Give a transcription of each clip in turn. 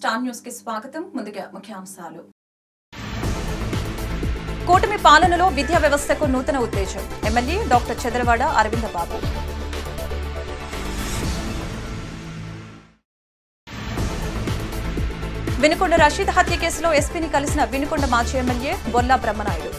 Star news కి స్వాగతం. ముందుగా ముఖ్యాంశాలు. కూటమి పాలనలో విద్యా వ్యవస్థకు నూతన ఉత్తేజం. ఎమ్మెల్యే డాక్టర్ చదరవాడ అరవింద బాబు. వినుకొండ రషీద్ హత్య కేసులో ఎస్పీని కలిసిన వినుకొండ మాజీ ఎమ్మెల్యే బొల్లా బ్రహ్మనాయుడు.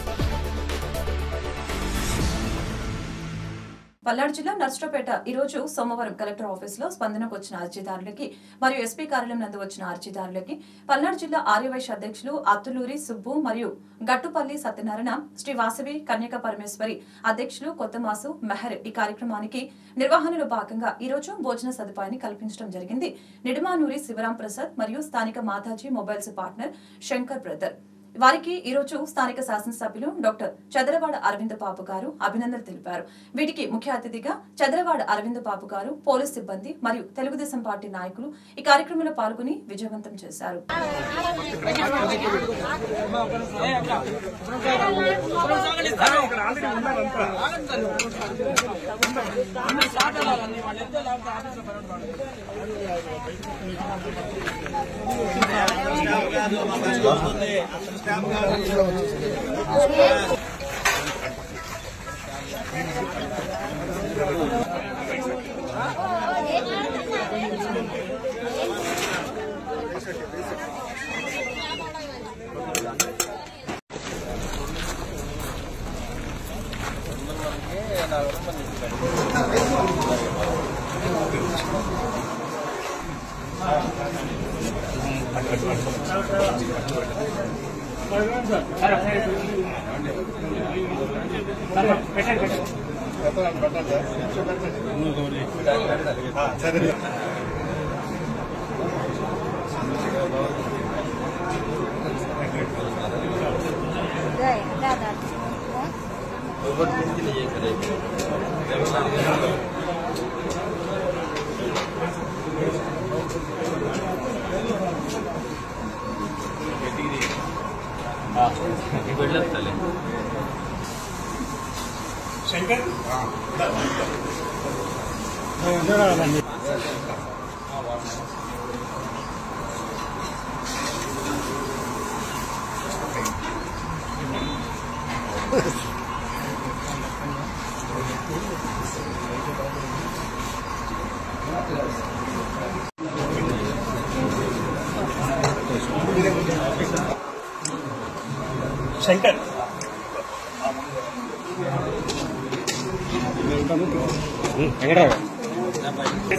పల్నాడు జిల్లా నర్సరావుపేట ఈ రోజు సోమవారం కలెక్టర్ ఆఫీసులో స్పందనకు వచ్చిన అర్జీదారులకి మరియు ఎస్పీ కార్యాలయం నందు వచ్చిన అర్జీదారులకి పల్నాడు జిల్లా ఆర్యవైశ్య అధ్యక్షులు అత్తులూరి సుబ్బు మరియు గట్టుపల్లి సత్యనారాయణ, శ్రీ వాసవి కన్యక పరమేశ్వరి అధ్యక్షులు కొత్తమాసు మెహర్ ఈ కార్యక్రమానికి నిర్వహణలో భాగంగా ఈ రోజు భోజన సదుపాయాన్ని కల్పించడం జరిగింది. నిడుమానూరి శివరాం ప్రసాద్ మరియు స్థానిక Mataji mobiles partner Shankar brother వారికి ఈ రోజు స్థానిక శాసనసభ్యులు డాక్టర్ చదరవాడ అరవింద బాబు గారు అభినందనలు తెలిపారు. వీటికి ముఖ్య అతిథిగా చదరవాడ అరవింద బాబు గారు, పోలీస్ సిబ్బంది మరియు తెలుగుదేశం పార్టీ నాయకులు ఈ కార్యక్రమంలో పాల్గొని విజయవంతం చేశారు. శంకర్ శంకర్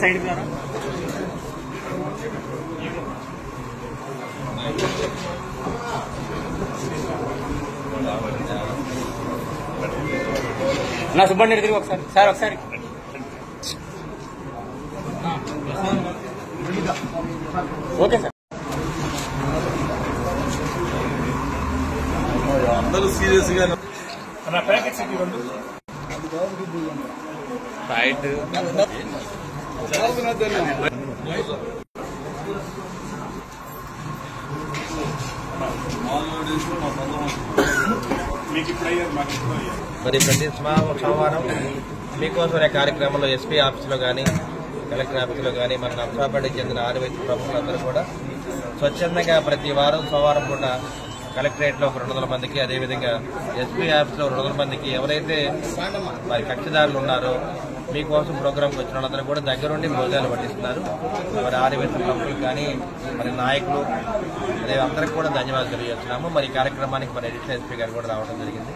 సైడ్ నా సుబ్బండి తిరిగి ఒకసారి సార్ ఒకసారి ఓకే సార్. అందరూ సీరియస్ గా నా ప్యాకెట్స్ ఇవ్వండి. ఫైట్ మరి ప్రతి సోమవారం మీకోసం కార్యక్రమంలో ఎస్పీ ఆఫీసులో కానీ కలెక్టర్ ఆఫీసులో కానీ మన నర్సరావుపేటకి చెందిన ఆర్యవైశ్య ప్రముఖులందరూ కూడా స్వచ్ఛందంగా ప్రతి వారం సోమవారం పూట కలెక్టరేట్లో 200 మందికి, అదేవిధంగా ఎస్పీ ఆఫీస్లో 200 మందికి ఎవరైతే మరి కక్షిదారులు ఉన్నారో మీకోసం ప్రోగ్రాంకి వచ్చిన వాళ్ళందరూ కూడా దగ్గరుండి భోజనాలు పట్టిస్తున్నారు. మరి ఆర్యవైశ్య ప్రముఖులు కానీ మరి నాయకులు అదే అందరికీ కూడా ధన్యవాదాలు తెలియజేస్తున్నాము. మరి ఈ కార్యక్రమానికి మరి అడిషనల్ ఎస్పీ గారు కూడా రావడం జరిగింది.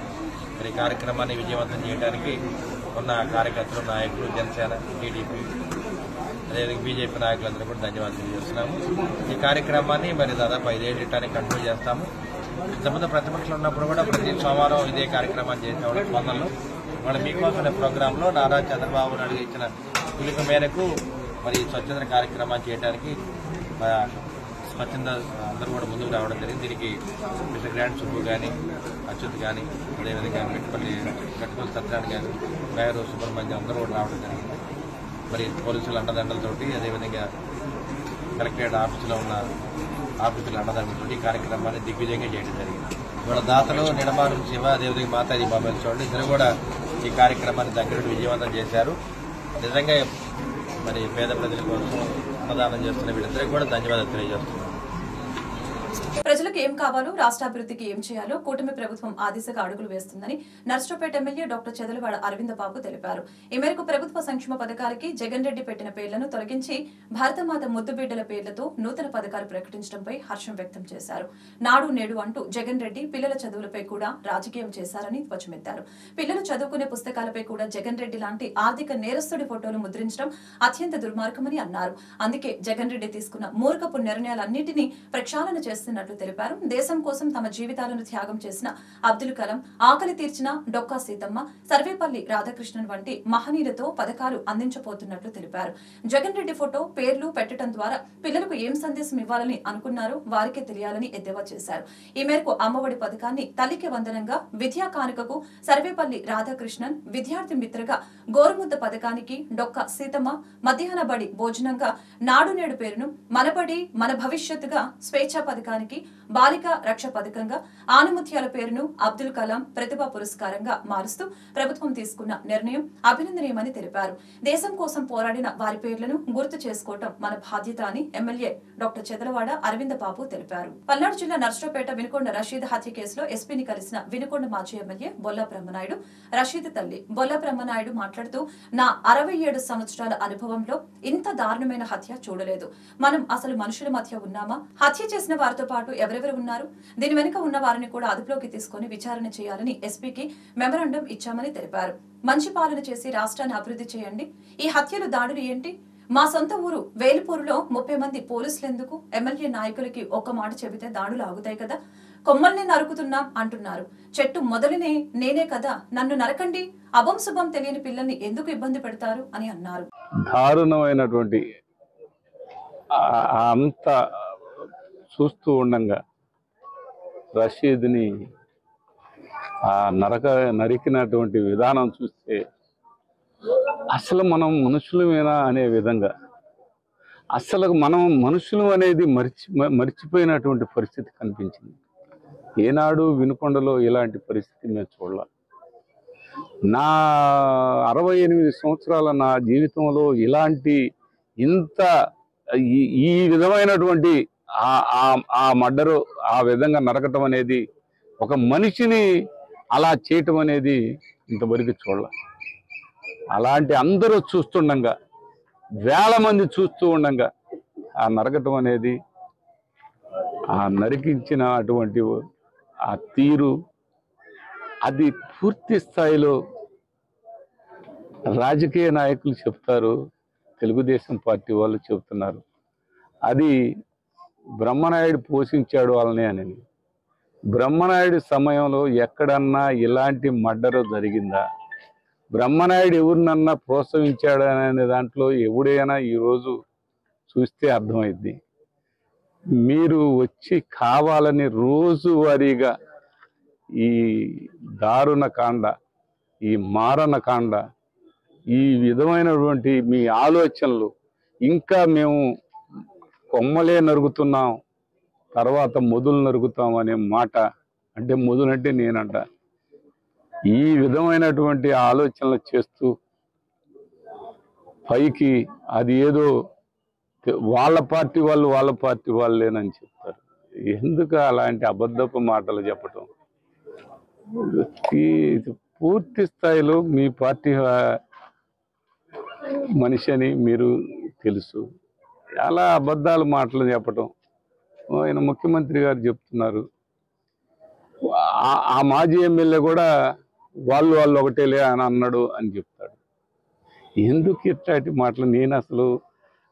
మరి ఈ కార్యక్రమాన్ని విజయవంతం చేయడానికి ఉన్న కార్యకర్తలు, నాయకులు, జనసేన, టీడీపీ అదేవిధంగా బీజేపీ నాయకులందరూ కూడా ధన్యవాదాలు తెలియజేస్తున్నాము. ఈ కార్యక్రమాన్ని మరి దాదాపు 5 ఏళ్ళ కంటిన్యూ చేస్తాము. ఇంతకుముందు ప్రతిపక్షంలో ఉన్నప్పుడు కూడా ప్రతి సోమవారం ఇదే కార్యక్రమాన్ని చేసేవాళ్ళు స్పందనలో. మన మీకోసం ప్రోగ్రాంలో నారా చంద్రబాబు నాయుడు ఇచ్చిన పిలుపు మేరకు మరి స్వచ్ఛంద కార్యక్రమాన్ని చేయడానికి స్వచ్ఛంద అందరూ కూడా ముందుకు రావడం జరిగింది. దీనికి మిస్టర్ గ్రాండ్ సుబ్బు కానీ, అచ్యుత్ కానీ, అదేవిధంగా గట్టుపల్లి సత్యనారాయణ కానీ, మేయర్ సుబ్రహ్మణ్యం అందరూ కూడా రావడం జరిగింది. మరి పోలీసుల అండదండలతోటి, అదేవిధంగా కలెక్టరేట్ ఆఫీసులో ఉన్న ఆఫీసుల అండదండలతోటి ఈ కార్యక్రమాన్ని దిగ్విజయంగా చేయడం జరిగింది. ఇవాళ దాతలు నిడమారు శివ, అదేవిధంగా మాతాజీ మొబైల్స్ వాళ్ళు ఇద్దరు కూడా ఈ కార్యక్రమాన్ని దగ్గరుండి విజయవంతం చేశారు. నిజంగా మరి పేద ప్రజల కోసం అన్నదానం చేస్తున్న వీళ్ళిద్దరికి కూడా ధన్యవాదాలు తెలియజేస్తున్నాను. ప్రజలకు ఏం కావాలో రాష్ట్ర అభివృద్ధికి ఏం చేయాలో కూటమి ప్రభుత్వం ఆ దిశగా అడుగులు వేస్తుందని నర్సరావుపేట ఎమ్మెల్యే డాక్టర్ చెదలవాడ అరవింద బాబు తెలిపారు. ఈ మేరకు ప్రభుత్వ సంక్షేమ పథకాలకి జగన్ రెడ్డి పెట్టిన పేర్లను తొలగించి భారతమాత ముద్దుబిడ్డల పేర్లతో నూతన పథకాలు ప్రకటించడంపై హర్షం వ్యక్తం చేశారు. నాడు నేడు అంటూ జగన్ రెడ్డి పిల్లల చదువులపై కూడా రాజకీయం చేశారని ధ్వజమెత్తారు. పిల్లలు చదువుకునే పుస్తకాలపై కూడా జగన్ రెడ్డి లాంటి ఆర్థిక నేరస్తుడి ఫోటోలు ముద్రించడం అత్యంత దుర్మార్గమని అన్నారు. అందుకే జగన్ రెడ్డి తీసుకున్న మూర్ఖపు నిర్ణయాలన్నింటినీ ప్రక్షాళన చేస్తున్నట్లు తెలిపారు. దేశం కోసం తమ జీవితాలను త్యాగం చేసిన అబ్దుల్ కలాం, ఆకలి తీర్చిన డొక్కా సీతమ్మ, సర్వేపల్లి రాధాకృష్ణన్ వంటి మహనీయులతో పథకాలు అందించబోతున్నట్లు తెలిపారు. జగన్ రెడ్డి ఫోటో పేర్లు పెట్టడం ద్వారా పిల్లలకు ఏం సందేశం ఇవ్వాలని అనుకున్నారో వారికే తెలియాలని ఎద్దేవా చేశారు. ఈ మేరకు అమ్మఒడి పథకాన్ని తల్లికి వందనంగా, విద్యా కానుకకు సర్వేపల్లి రాధాకృష్ణన్, విద్యార్థి మిత్రగా గోరుముద్ద పథకానికి డొక్కా సీతమ్మ, మధ్యాహ్న బడి భోజనంగా నాడు నేడు పేరును, మనబడి మన భవిష్యత్తుగా స్వేచ్ఛా పథకానికి బాలిక రక్ష పథకంగా, ఆనుమత్యాల పేరును అబ్దుల్ కలాం ప్రతిభా పురస్కారంగా మారుస్తూ ప్రభుత్వం తీసుకున్న నిర్ణయం అభినందనీయమని తెలిపారు. దేశం కోసం పోరాడిన వారి పేర్లను గుర్తు చేసుకోవటం మన బాధ్యత అని ఎమ్మెల్యే డాక్టర్ చెదలవాడ అరవింద బాబు తెలిపారు. పల్నాడు జిల్లా నర్సరావుపేట వినుకొండ రషీద్ హత్య కేసులో ఎస్పీని కలిసిన వినుకొండ మాజీ ఎమ్మెల్యే బొల్లా బ్రహ్మనాయుడు. రషీద్ తల్లి బొల్లా బ్రహ్మనాయుడు మాట్లాడుతూ, నా 67 సంవత్సరాల అనుభవంలో ఇంత దారుణమైన హత్య చూడలేదు. మనం అసలు మనుషుల మధ్య ఉన్నామా? హత్య చేసిన వారితో పాటు ఎవరెవరు ఉన్నారు? దీని వెనుక ఉన్న వారిని కూడా అదుపులోకి తీసుకుని విచారణ చేయాలని ఎస్పీకి మెమరాండం ఇచ్చామని తెలిపారు. మంచి పాలన చేసి రాష్ట్రాన్ని అభివృద్ధి చేయండి. ఈ హత్యలు, దాడులు ఏంటి? మా సొంత ఊరు వేలుపూరులో 30 మంది పోలీసులెందుకు? ఎమ్మెల్యే నాయకులకి ఒక్క మాట చెబితే దాడులు ఆగుతాయి కదా. కొమ్మల్ని నరుకుతున్నాం అంటున్నారు. చెట్టు మొదలనే నేనే కదా, నన్ను నరకండి. అభం శుభం తెలియని పిల్లల్ని ఎందుకు ఇబ్బంది పెడతారు అని అన్నారు. దారుణమైనటువంటి అంత చూస్తూ ఉండంగా రషీద్ని నరికినటువంటి విధానం చూస్తే అసలు మనం మనుషులమేనా అనే విధంగా, అసలు మనం మనుషులు అనేది మర్చిపోయినటువంటి పరిస్థితి కనిపించింది. ఏనాడు వినుకొండలో ఇలాంటి పరిస్థితి మేము చూడాలి. నా 68 సంవత్సరాల నా జీవితంలో ఇంత ఈ విధమైనటువంటి ఆ మర్డరు, ఆ విధంగా నరకటం అనేది, ఒక మనిషిని అలా చేయటం అనేది ఇంతవరకు చూడాలి. అలాంటి అందరూ చూస్తుండగా, వేల మంది చూస్తూ ఉండగా ఆ నరకటం అనేది, ఆ నరికించిన అటువంటి ఆ తీరు, అది పూర్తి స్థాయిలో రాజకీయ నాయకులు చెప్తారు, తెలుగుదేశం పార్టీ వాళ్ళు చెబుతున్నారు. అది బ్రహ్మనాయుడు పోషించాడు వాళ్ళని అని. బ్రహ్మనాయుడు సమయంలో ఎక్కడన్నా ఇలాంటి మర్డర్ జరిగిందా? బ్రహ్మనాయుడు ఎవరినన్నా ప్రోత్సహించాడు అనే దాంట్లో ఎవడైనా ఈరోజు చూస్తే అర్థమైంది. మీరు వచ్చి కావాలని రోజువారీగా ఈ దారుణ కాండ, ఈ మారణ కాండ, ఈ విధమైనటువంటి మీ ఆలోచనలు, ఇంకా మేము కొమ్మలే నరుగుతున్నాం, తర్వాత మొదలు నరుగుతాం అనే మాట, అంటే మొదలంటే నేనంట, ఈ విధమైనటువంటి ఆలోచనలు చేస్తూ పైకి అది ఏదో వాళ్ళ పార్టీ వాళ్ళేనని చెప్తారు. ఎందుకు అలాంటి అబద్ధపు మాటలు చెప్పటం? పూర్తి స్థాయిలో మీ పార్టీ మనిషి అని మీరు తెలుసు. అలా అబద్ధాలు మాటలు చెప్పటం, ఆయన ముఖ్యమంత్రి గారు చెప్తున్నారు. ఆ మాజీ ఎమ్మెల్యే కూడా వాళ్ళు ఒకటేలే అని అన్నాడు అని చెప్తాడు. ఎందుకు ఇట్లాంటి మాటలు? నేను అసలు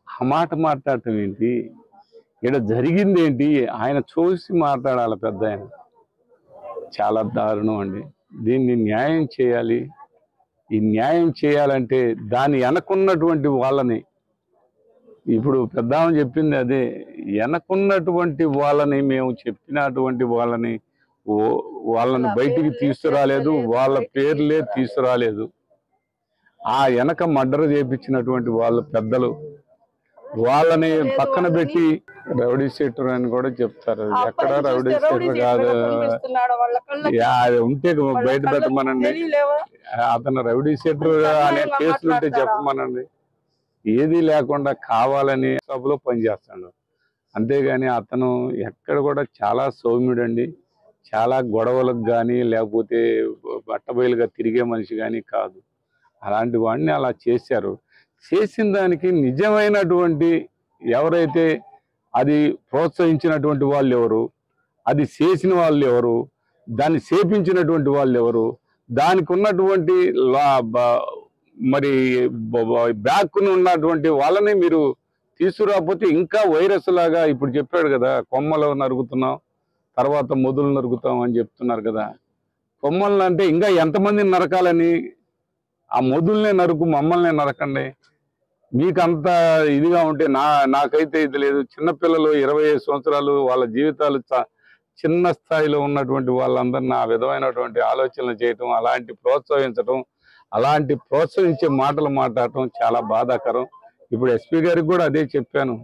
ఆ మాట మాట్లాడటం ఏంటి? ఇక్కడ జరిగింది ఏంటి? ఆయన చూసి మాట్లాడాలి పెద్ద ఆయన. చాలా దారుణం అండి. దీన్ని న్యాయం చేయాలి. ఈ న్యాయం చేయాలంటే దాని వెనకున్నటువంటి వాళ్ళని, ఇప్పుడు పెద్దామ చెప్పింది అదే, వెనకున్నటువంటి వాళ్ళని, మేము చెప్పినటువంటి వాళ్ళని బయటికి తీసుకురాలేదు, వాళ్ళ పేర్లే తీసుకురాలేదు. ఆ వెనక మర్డర్ చేపించినటువంటి వాళ్ళ పెద్దలు, వాళ్ళని పక్కన పెట్టి రౌడీ షీటర్ అని కూడా చెప్తారు. ఎక్కడ రౌడీ షీటర్ కాదు, అది ఉంటే బయట పెట్టమనండి. అతను రౌడీ షీటర్ అనే కేసులు ఉంటే చెప్పమనండి. ఏది లేకుండా కావాలని సభలో పనిచేస్తాడు. అంతేగాని అతను ఎక్కడ కూడా చాలా సౌమ్యుడండి, చాలా గొడవలకు కానీ లేకపోతే బట్టబయలుగా తిరిగే మనిషి కానీ కాదు. అలాంటి వాడిని అలా చేశారు. చేసిన దానికి నిజమైనటువంటి ఎవరైతే అది ప్రోత్సహించినటువంటి వాళ్ళు ఎవరు, అది చేసిన వాళ్ళు ఎవరు, దాన్ని చేపించినటువంటి వాళ్ళు ఎవరు, దానికి ఉన్నటువంటి మరి బ్యాక్ ఉన్నటువంటి వాళ్ళని మీరు తీసుకురాకపోతే ఇంకా వైరస్ లాగా ఇప్పుడు చెప్పాడు కదా, కొమ్మలు నరుగుతున్నాం తర్వాత మొదలు నరుగుతాం అని చెప్తున్నారు కదా. కొమ్మలు అంటే ఇంకా ఎంతమందిని నరకాలని? ఆ మొదలునే నరుకు, మమ్మల్నే నరకండి. మీకు అంత ఇదిగా ఉంటే నాకైతే ఇది లేదు. చిన్నపిల్లలు 25 సంవత్సరాలు వాళ్ళ జీవితాలు చిన్న స్థాయిలో ఉన్నటువంటి వాళ్ళందరినీ ఆ విధమైనటువంటి ఆలోచనలు చేయటం, అలాంటి ప్రోత్సహించడం, అలాంటి ప్రోత్సహించే మాటలు మాట్లాడటం చాలా బాధాకరం. ఇప్పుడు ఎస్పీ గారికి కూడా అదే చెప్పాను,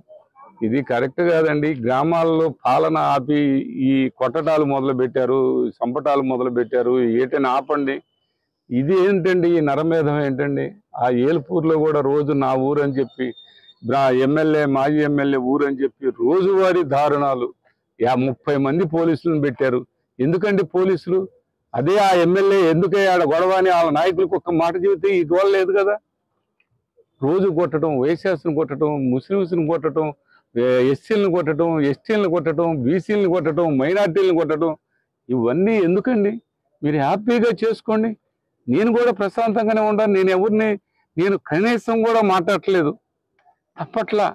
ఇది కరెక్ట్ కాదండి. గ్రామాల్లో పాలన ఆపి ఈ కొట్టటాలు మొదలు పెట్టారు, సంపటాలు మొదలు పెట్టారు, ఏటని ఆపండి. ఇది ఏంటండి, ఈ నరమేధం ఏంటండి? ఆ ఏల్పూర్లో కూడా రోజు నా ఊరు అని చెప్పి ఎమ్మెల్యే మాజీ ఎమ్మెల్యే ఊరు అని చెప్పి రోజువారీ దారుణాలు 30 మంది పోలీసులను పెట్టారు. ఎందుకండి పోలీసులు? అదే ఆ ఎమ్మెల్యే ఎందుకయ్యాడ గొడవ అని వాళ్ళ నాయకులకు ఒక్క మాట చెబితే ఈ గోల లేదు కదా. రోజు కొట్టడం, వైశ్యాసులను కొట్టడం, ముస్లింస్ని కొట్టడం, ఎస్సీలను కొట్టడం, ఎస్టీలను కొట్టడం, బీసీలను కొట్టడం, మైనార్టీలను కొట్టడం, ఇవన్నీ ఎందుకండి? మీరు హ్యాపీగా చేసుకోండి. నేను కూడా ప్రశాంతంగానే ఉండాలి. నేను కనీసం కూడా మాట్లాడట్లేదు. తప్పట్లా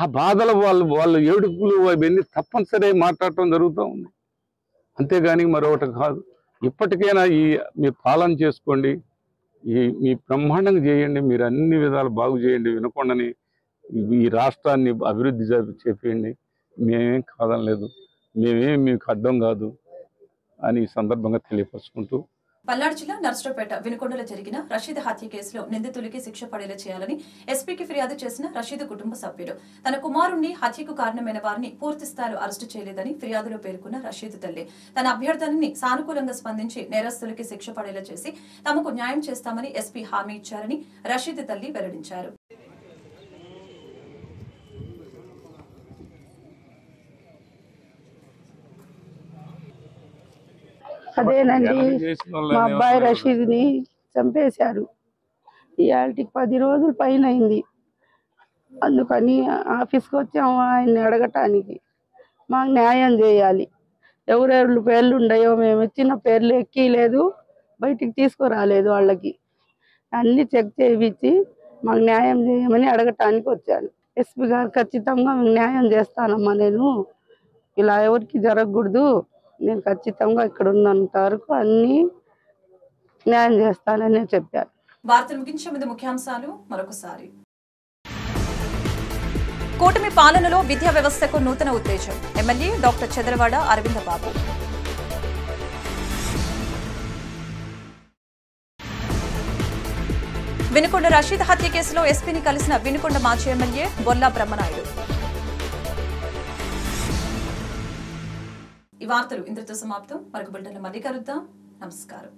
ఆ బాధలు వాళ్ళు ఏడుపులు అవన్నీ తప్పనిసరి మాట్లాడటం జరుగుతూ ఉంది. అంతేగాని మరొకటి కాదు. ఇప్పటికైనా మీ పాలన చేసుకోండి, మీ బ్రహ్మాండంగా చేయండి, మీరు అన్ని విధాలు బాగు చేయండి. వినకొండని ఈ రాష్ట్రాన్ని అభివృద్ధి చేయండి. మేమేం కాదనలేదు, మేమేం మీకు అర్థం కాదు అని ఈ సందర్భంగా తెలియపరుచుకుంటూ, పల్నాడు జిల్లా నర్సరావుపేట వినుకొండలో జరిగిన రషీద్ హత్య కేసులో నిందితులకి శిక్ష పడేలా చేయాలని ఎస్పీకి ఫిర్యాదు చేసిన రషీద్ కుటుంబ సభ్యులు తన కుమారుణ్ణి హత్యకు కారణమైన వారిని పూర్తి స్థాయిలో అరెస్టు చేయలేదని ఫిర్యాదులో పేర్కొన్న రషీద్ తల్లి తన అభ్యర్థనని సానుకూలంగా స్పందించి నేరస్తులకి శిక్ష పడేలా చేసి తమకు న్యాయం చేస్తామని ఎస్పీ హామీ ఇచ్చారని రషీద్ తల్లి వెల్లడించారు. అదేనండి, మా అబ్బాయి రషీద్ని చంపేశారు. ఇవాళకి 10 రోజుల పైన అయింది. అందుకని ఆఫీస్కి వచ్చాము ఆయన్ని అడగటానికి. మాకు న్యాయం చేయాలి. ఎవరెవరి పేర్లు ఉన్నాయో మేము ఇచ్చిన పేర్లు ఎక్కలేదు, బయటికి తీసుకురాలేదు. వాళ్ళకి అన్ని చెక్ చేయించి మాకు న్యాయం చేయమని అడగటానికి వచ్చాను. ఎస్పీ గారు ఖచ్చితంగా న్యాయం చేస్తానమ్మా, నేను ఇలా ఎవరికి జరగకూడదు, నేను ఖచ్చితంగా ఇక్కడ ఉన్నంత వరకు అన్ని న్యాయం చేస్తానని చెప్పారు. వార్తలు ముగించే ముందు ముఖ్యాంశాలు మరొకసారి. కూటమి పాలనలో విద్యా వ్యవస్థకు నూతన ఉత్తేజం ఎమ్మెల్యే డాక్టర్ చంద్రవాడ అరవింద బాబు. వినుకొండ రషీద్ హత్య కేసులో ఎస్పీని కలిసిన వినుకొండ మాజీ ఎమ్మెల్యే బొల్లా బ్రహ్మనాయుడు. ఈ వార్తలు ఇంతటితో సమాప్తం. మరొక బులెటిన్లో మళ్ళీ కలుద్దాం. నమస్కారం.